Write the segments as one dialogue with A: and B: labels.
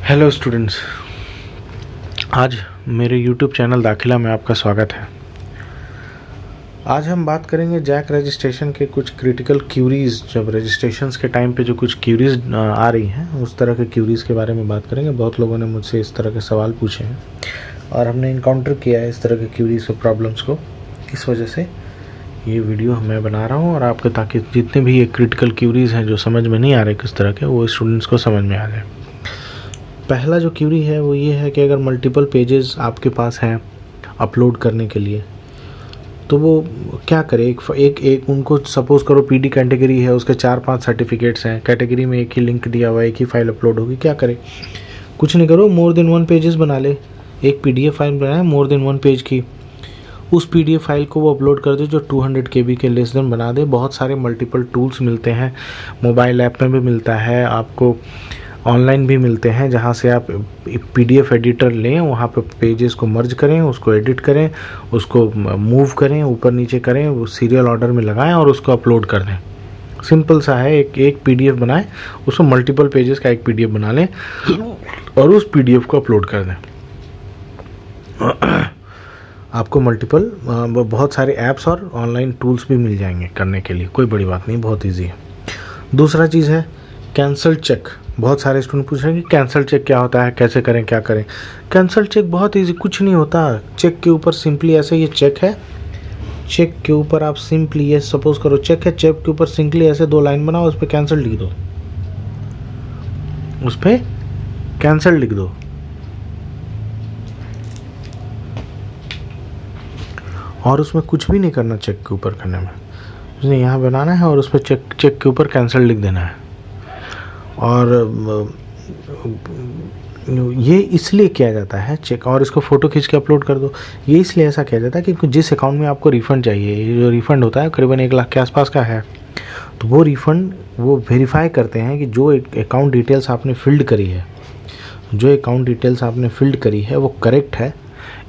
A: Hello students, आज मेरे YouTube channel दाखिला में आपका स्वागत है। आज हम बात करेंगे जैक रजिस्ट्रेशन के कुछ क्रिटिकल क्यूरीज। जब रजिस्ट्रेशंस के टाइम पे जो कुछ क्यूरीज आ रही हैं उस तरह के क्यूरीज के बारे में बात करेंगे। बहुत लोगों ने मुझसे इस तरह के सवाल पूछे हैं और हमने इनकाउंटर किया है इस तरह के क्यूरीज और प्रॉब्लम्स को। इस वजह से ये वीडियो मैं बना रहा हूँ और आपके, ताकि जितने भी ये क्रिटिकल क्यूरीज हैं जो समझ में नहीं आ रहे किस तरह के, वो स्टूडेंट्स को समझ में आ जाए। पहला जो क्यूरी है वो ये है कि अगर मल्टीपल पेजेस आपके पास हैं अपलोड करने के लिए तो वो क्या करे। एक उनको सपोज करो पीडी कैटेगरी है, उसके 4-5 सर्टिफिकेट्स हैं, कैटेगरी में एक ही लिंक दिया हुआ है, एक ही फाइल अपलोड होगी। क्या करे? कुछ नहीं करो, मोर देन 1 पेजेस बना ले। एक पीडीएफ फाइल बनाए मोर देन 1 पेज की, उस पीडीएफ फाइल को वो अपलोड कर दे जो 200 KB के लेस देन बना दे। बहुत सारे मल्टीपल टूल्स मिलते हैं, मोबाइल ऐप में भी मिलता है, आपको ऑनलाइन भी मिलते हैं, जहाँ से आप पीडीएफ एडिटर लें, वहाँ पे पेजेस को मर्ज करें, उसको एडिट करें, उसको मूव करें, ऊपर नीचे करें, वो सीरियल ऑर्डर में लगाएं और उसको अपलोड कर दें। सिंपल सा है, एक पीडीएफ बनाएं, उसको मल्टीपल पेजेस का एक पीडीएफ बना लें और उस पीडीएफ को अपलोड कर दें। आपको मल्टीपल बहुत सारे ऐप्स और ऑनलाइन टूल्स भी मिल जाएंगे करने के लिए, कोई बड़ी बात नहीं, बहुत ईजी है। दूसरा चीज़ है कैंसल चेक। बहुत सारे स्टूडेंट पूछ रहे हैं कि कैंसल चेक क्या होता है, कैसे करें, क्या करें। कैंसल चेक बहुत इजी, कुछ नहीं होता। चेक के ऊपर सिंपली ऐसे, ये चेक है, चेक के ऊपर आप सिंपली ये सपोज करो चेक है, चेक के ऊपर सिंपली ऐसे 2 लाइन बनाओ, उस पर कैंसल लिख दो, उस पर कैंसल लिख दो। और उसमें कुछ भी नहीं करना चेक के ऊपर करने में, उसने यहाँ बनाना है और उस पर चेक के ऊपर कैंसल लिख देना है। और ये इसलिए किया जाता है चेक, और इसको फ़ोटो खींच के अपलोड कर दो। ये इसलिए ऐसा किया जाता है कि जिस अकाउंट में आपको रिफ़ंड चाहिए, ये जो रिफ़ंड होता है करीबन 1 लाख के आसपास का है, तो वो रिफ़ंड वो वेरीफाई करते हैं कि जो अकाउंट डिटेल्स आपने फ़िल्ड करी है, जो अकाउंट डिटेल्स आपने फ़िल्ड करी है वो करेक्ट है,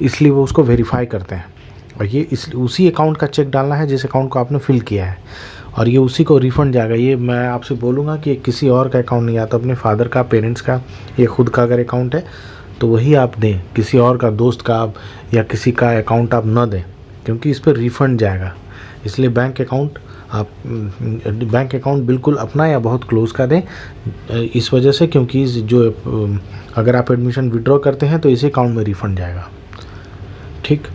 A: इसलिए वो उसको वेरीफाई करते हैं। और ये उसी अकाउंट का चेक डालना है जिस अकाउंट को आपने फ़िल किया है, और ये उसी को रिफ़ंड जाएगा। ये मैं आपसे बोलूँगा कि किसी और का अकाउंट नहीं आता, अपने फादर का, पेरेंट्स का, ये खुद का अगर अकाउंट है तो वही आप दें, किसी और का, दोस्त का आप या किसी का अकाउंट आप ना दें, क्योंकि इस पर रिफ़ंड जाएगा। इसलिए बैंक अकाउंट बिल्कुल अपना या बहुत क्लोज़ का दें, इस वजह से, क्योंकि जो अगर आप एडमिशन विड्रॉ करते हैं तो इसी अकाउंट में रिफ़ंड जाएगा। ठीक।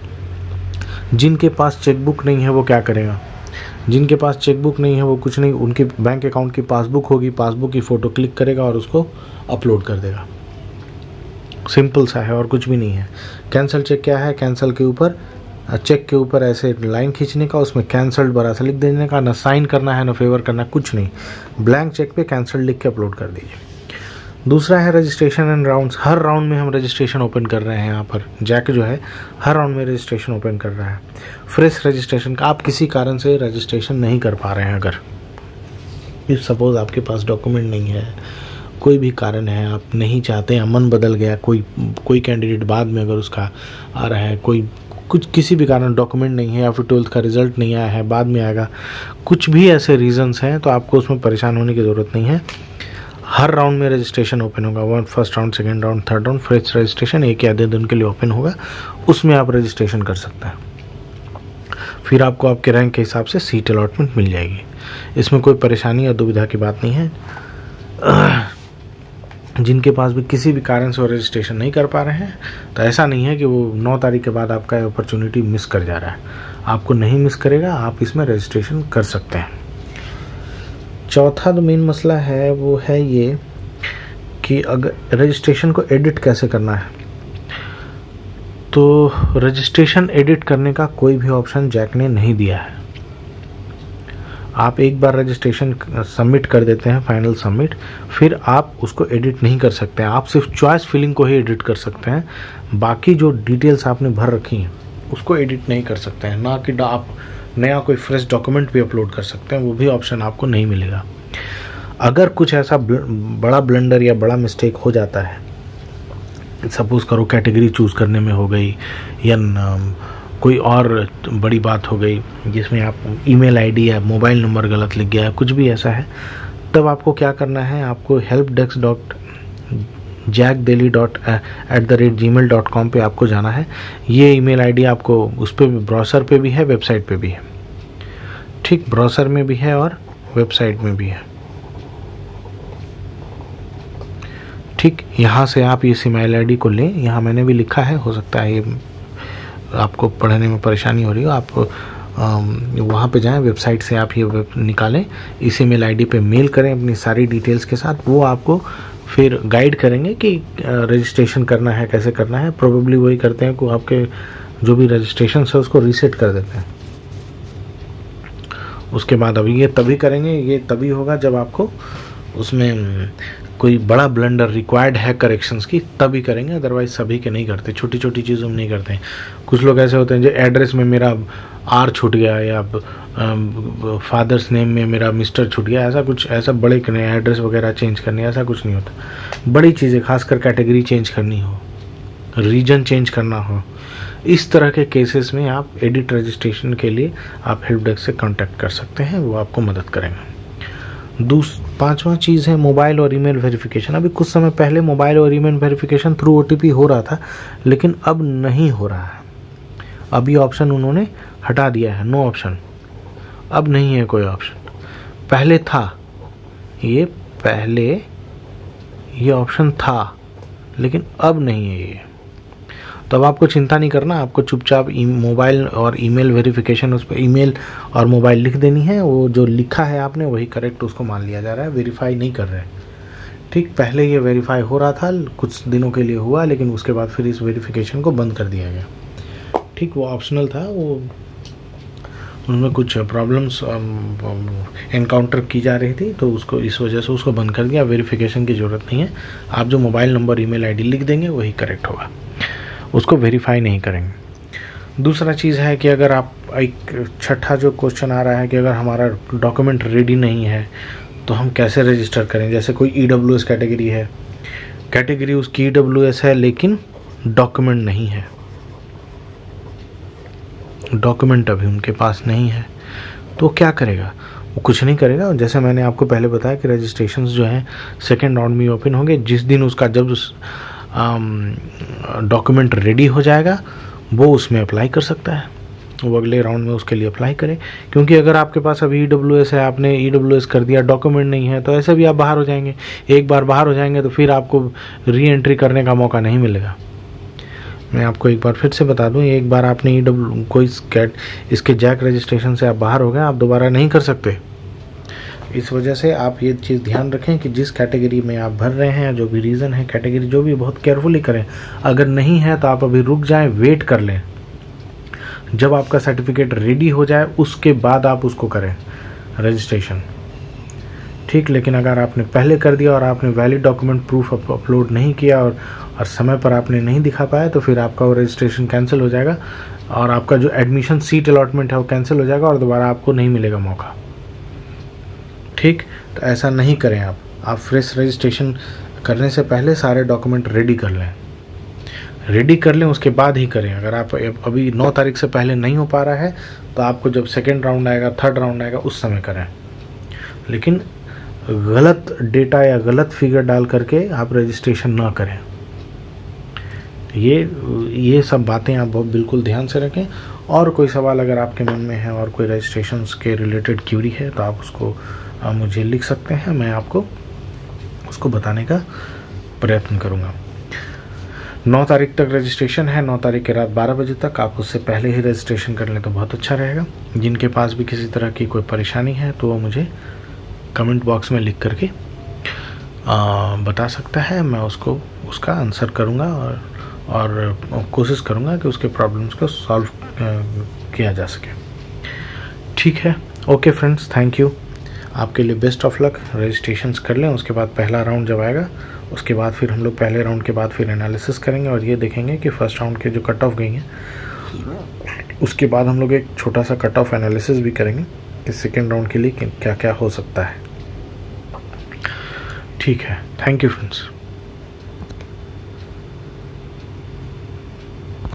A: जिनके पास चेकबुक नहीं है वो क्या करेगा? जिनके पास चेकबुक नहीं है वो कुछ नहीं, उनके बैंक अकाउंट की पासबुक होगी, पासबुक की फ़ोटो क्लिक करेगा और उसको अपलोड कर देगा। सिंपल सा है और कुछ भी नहीं है। कैंसल चेक क्या है? कैंसल के ऊपर, चेक के ऊपर ऐसे लाइन खींचने का, उसमें कैंसल्ड बड़ा सा लिख देने का, ना साइन करना है ना फेवर करना, कुछ नहीं। ब्लैंक चेक पे कैंसल्ड लिख के अपलोड कर दीजिए। दूसरा है registration and rounds. Her round में हम रजिस्ट्रेशन ओपन कर रहे हैं। यहाँ पर जैक जो है हर राउंड में रजिस्ट्रेशन ओपन कर रहा है। फ्रेश रजिस्ट्रेशन का आप किसी कारण से रजिस्ट्रेशन नहीं कर पा रहे हैं, अगर इफ सपोज आपके पास डॉक्यूमेंट नहीं है, कोई भी कारण है, आप नहीं चाहते हैं, मन बदल गया, कोई कैंडिडेट बाद में अगर उसका आ रहा है, किसी भी कारण डॉक्यूमेंट नहीं है, या फिर 12th का रिज़ल्ट नहीं आया है, बाद में आएगा, कुछ भी ऐसे रीज़न्स हैं, तो आपको उसमें परेशान होने की ज़रूरत नहीं है। हर राउंड में रजिस्ट्रेशन ओपन होगा। First round, second round, third round, fresh registration 1 या 2 दिन के लिए ओपन होगा, उसमें आप रजिस्ट्रेशन कर सकते हैं। फिर आपको आपके रैंक के हिसाब से सीट अलॉटमेंट मिल जाएगी। इसमें कोई परेशानी या दुविधा की बात नहीं है। जिनके पास भी किसी भी कारण से वो रजिस्ट्रेशन नहीं कर पा रहे हैं, तो ऐसा नहीं है कि वो 9 तारीख के बाद आपका अपॉर्चुनिटी मिस कर जा रहा है। आपको नहीं मिस करेगा, आप इसमें रजिस्ट्रेशन कर सकते हैं। चौथा जो मेन मसला है वो है ये कि अगर रजिस्ट्रेशन को एडिट कैसे करना है, तो रजिस्ट्रेशन एडिट करने का कोई भी ऑप्शन जैक ने नहीं दिया है। आप एक बार रजिस्ट्रेशन सबमिट कर देते हैं, फाइनल सबमिट, फिर आप उसको एडिट नहीं कर सकते हैं। आप सिर्फ चॉइस फिलिंग को ही एडिट कर सकते हैं, बाकी जो डिटेल्स आपने भर रखी हैं उसको एडिट नहीं कर सकते हैं। ना कि आप नया कोई फ्रेश डॉक्यूमेंट भी अपलोड कर सकते हैं, वो भी ऑप्शन आपको नहीं मिलेगा। अगर कुछ ऐसा बड़ा ब्लंडर या बड़ा मिस्टेक हो जाता है, सपोज करो कैटेगरी चूज़ करने में हो गई, या कोई और बड़ी बात हो गई जिसमें आप ईमेल आईडी या मोबाइल नंबर गलत लिख गया है, कुछ भी ऐसा है, तब आपको क्या करना है, आपको jackdaily@gmail.com पे आपको जाना है। ये ईमेल आईडी आपको उस पर ब्राउज़र पे भी है, वेबसाइट पे भी है। ठीक, ब्राउज़र में भी है और वेबसाइट में भी है। ठीक, यहाँ से आप इस ईमेल आईडी को लें। यहाँ मैंने भी लिखा है, हो सकता है ये आपको पढ़ने में परेशानी हो रही हो। आप वहाँ पे जाएं, वेबसाइट से आप ये निकालें, इस ईमेल आईडी पे मेल करें अपनी सारी डिटेल्स के साथ। वो आपको फिर गाइड करेंगे कि रजिस्ट्रेशन करना है, कैसे करना है। प्रोबेबली वही करते हैं कि आपके जो भी रजिस्ट्रेशन है उसको रीसेट कर देते हैं। उसके बाद अभी ये तभी करेंगे, ये तभी होगा जब आपको उसमें कोई बड़ा ब्लंडर रिक्वायर्ड है करेक्शंस की, तभी करेंगे। अदरवाइज सभी के नहीं करते, छोटी छोटी चीज़ों में नहीं करते हैं। कुछ लोग ऐसे होते हैं जो एड्रेस में मेरा आर छूट गया या फादर्स नेम में मेरा मिस्टर छूट गया, ऐसा कुछ, ऐसा बड़े एड्रेस वगैरह चेंज करने, ऐसा कुछ नहीं होता। बड़ी चीज़ें, खासकर कैटेगरी चेंज करनी हो, रीजन चेंज करना हो, इस तरह के केसेस में आप एडिट रजिस्ट्रेशन के लिए आप हेल्प डेस्क से कांटेक्ट कर सकते हैं, वो आपको मदद करेंगे। पांचवा चीज़ है मोबाइल और ईमेल वेरिफिकेशन। अभी कुछ समय पहले मोबाइल और ईमेल वेरिफिकेशन थ्रू OTP हो रहा था, लेकिन अब नहीं हो रहा है। अब ये ऑप्शन उन्होंने हटा दिया है, नो ऑप्शन। अब नहीं है कोई ऑप्शन। पहले था ये, पहले ये ऑप्शन था, लेकिन अब नहीं है ये। तो अब आपको चिंता नहीं करना, आपको चुपचाप मोबाइल और ईमेल वेरिफिकेशन, उस पर ईमेल और मोबाइल लिख देनी है। वो जो लिखा है आपने वही करेक्ट उसको मान लिया जा रहा है, वेरीफाई नहीं कर रहे। ठीक, पहले ये वेरीफाई हो रहा था, कुछ दिनों के लिए हुआ, लेकिन उसके बाद फिर इस वेरिफिकेशन को बंद कर दिया गया। ठीक, वो ऑप्शनल था, वो उनमें कुछ प्रॉब्लम्स एनकाउंटर की जा रही थी, तो उसको इस वजह से उसको बंद कर दिया। वेरिफिकेशन की ज़रूरत नहीं है, आप जो मोबाइल नंबर ईमेल आईडी लिख देंगे वही करेक्ट होगा, उसको वेरीफाई नहीं करेंगे। दूसरा चीज़ है कि अगर आप, एक छठा जो क्वेश्चन आ रहा है कि अगर हमारा डॉक्यूमेंट रेडी नहीं है तो हम कैसे रजिस्टर करें। जैसे कोई EWS कैटेगरी है, कैटेगरी उसकी EWS है लेकिन डॉक्यूमेंट नहीं है, डॉक्यूमेंट अभी उनके पास नहीं है, तो क्या करेगा? वो कुछ नहीं करेगा। जैसे मैंने आपको पहले बताया कि रजिस्ट्रेशंस जो हैं सेकेंड राउंड में ओपन होंगे, जिस दिन उसका जब डॉक्यूमेंट रेडी हो जाएगा वो उसमें अप्लाई कर सकता है, वो अगले राउंड में उसके लिए अप्लाई करें। क्योंकि अगर आपके पास अभी EWS है, आपने EWS कर दिया, डॉक्यूमेंट नहीं है, तो ऐसे भी आप बाहर हो जाएंगे। एक बार बाहर हो जाएंगे तो फिर आपको री एंट्री करने का मौका नहीं मिलेगा। मैं आपको एक बार फिर से बता दूं, एक बार आपने कोई इसके जैक रजिस्ट्रेशन से आप बाहर हो गए, आप दोबारा नहीं कर सकते। इस वजह से आप ये चीज़ ध्यान रखें कि जिस कैटेगरी में आप भर रहे हैं, जो भी रीज़न है, कैटेगरी जो भी, बहुत केयरफुली करें। अगर नहीं है तो आप अभी रुक जाएं, वेट कर लें, जब आपका सर्टिफिकेट रेडी हो जाए उसके बाद आप उसको करें रजिस्ट्रेशन। ठीक, लेकिन अगर आपने पहले कर दिया और आपने वैलिड डॉक्यूमेंट प्रूफ अपलोड नहीं किया और समय पर आपने नहीं दिखा पाया, तो फिर आपका वो रजिस्ट्रेशन कैंसिल हो जाएगा और आपका जो एडमिशन सीट अलॉटमेंट है वो कैंसिल हो जाएगा और दोबारा आपको नहीं मिलेगा मौका। ठीक, तो ऐसा नहीं करें आप फ्रेश रजिस्ट्रेशन करने से पहले सारे डॉक्यूमेंट रेडी कर लें, उसके बाद ही करें। अगर आप अभी 9 तारीख से पहले नहीं हो पा रहा है तो आपको जब सेकेंड राउंड आएगा, थर्ड राउंड आएगा, उस समय करें। लेकिन गलत डेटा या गलत फिगर डाल करके आप रजिस्ट्रेशन ना करें। ये सब बातें आप बहुत बिल्कुल ध्यान से रखें। और कोई सवाल अगर आपके मन में है और कोई रजिस्ट्रेशंस के रिलेटेड क्यूरी है तो आप उसको मुझे लिख सकते हैं, मैं आपको उसको बताने का प्रयत्न करूंगा। 9 तारीख तक रजिस्ट्रेशन है, 9 तारीख की रात 12 बजे तक। आप उससे पहले ही रजिस्ट्रेशन कर लें तो बहुत अच्छा रहेगा। जिनके पास भी किसी तरह की कोई परेशानी है तो वो मुझे कमेंट बॉक्स में लिख करके बता सकता है, मैं उसका आंसर करूंगा और कोशिश करूंगा कि उसके प्रॉब्लम्स को सॉल्व किया जा सके। ठीक है, ओके फ्रेंड्स, थैंक यू। आपके लिए बेस्ट ऑफ लक। रजिस्ट्रेशंस कर लें, उसके बाद पहला राउंड जब आएगा उसके बाद फिर हम लोग पहले राउंड के बाद फिर एनालिसिस करेंगे और ये देखेंगे कि फर्स्ट राउंड के जो कट ऑफ गई हैं उसके बाद हम लोग एक छोटा सा कट ऑफ एनालिसिस भी करेंगे कि सेकेंड राउंड के लिए क्या क्या हो सकता है। ठीक है, थैंक यू फ्रेंड्स।